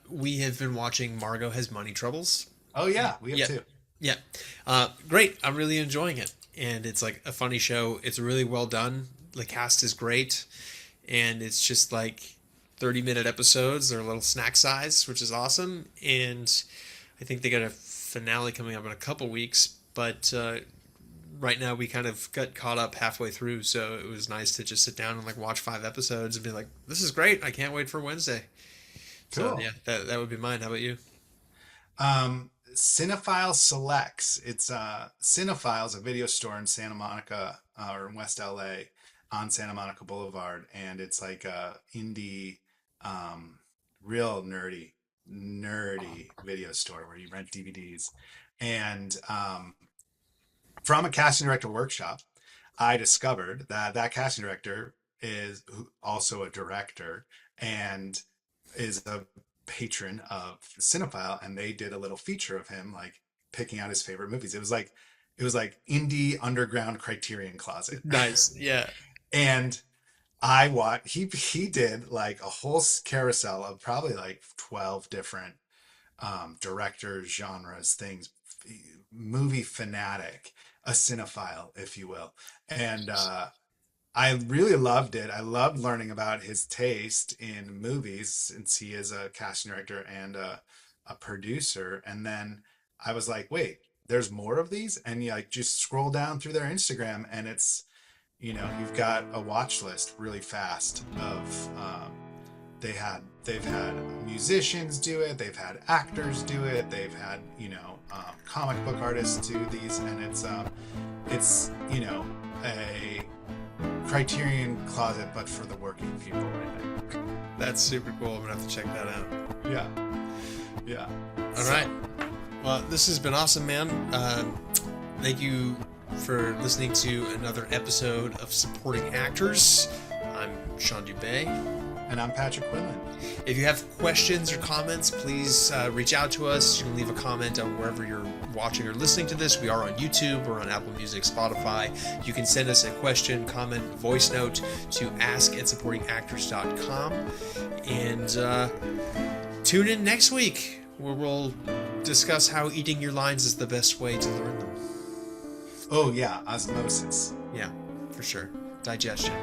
We have been watching Margo Has Money Troubles. Oh yeah, we have Yeah, two. yeah. Great. I'm really enjoying it, and it's like a funny show. It's really well done. The cast is great, and it's just like 30-minute episodes. They're a little snack size, which is awesome. And I think they got a finale coming up in a couple weeks, but right now we kind of got caught up halfway through, so it was nice to just sit down and like watch 5 episodes and be like, "This is great! I can't wait for Wednesday." So Cool. yeah, that would be mine. How about you? Cinephile Selects. It's Cinephile is a video store in Santa Monica or in West LA on Santa Monica Boulevard, and it's like a indie, um, real nerdy video store where you rent DVDs. And from a casting director workshop, I discovered that that casting director is also a director and is a patron of Cinephile, and they did a little feature of him like picking out his favorite movies. It was like indie underground Criterion Closet, Nice. Yeah. and I watched. He did like a whole carousel of probably like 12 different directors, genres, things. Movie fanatic, a cinephile, if you will, and I really loved it. I loved learning about his taste in movies since he is a casting director and a producer. And then I was like, wait, there's more of these? And you like just scroll down through their Instagram and it's, you've got a watch list really fast of they've had musicians do it, they've had actors do it, they've had comic book artists do these, and it's a Criterion Closet, but for the working people, I think. That's super cool. I'm gonna have to check that out. Yeah, yeah. All right. Well, this has been awesome, man. Thank you for listening to another episode of Supporting Actors. I'm Sean Dubay. And I'm Patrick Quinlan. If you have questions or comments, please reach out to us. You can leave a comment on wherever you're watching or listening to this. We are on YouTube, we're on Apple Music, Spotify. You can send us a question, comment, voice note to ask@supportingactors.com. And tune in next week where we'll discuss how eating your lines is the best way to learn them. Oh yeah, osmosis. Yeah, for sure. Digestion.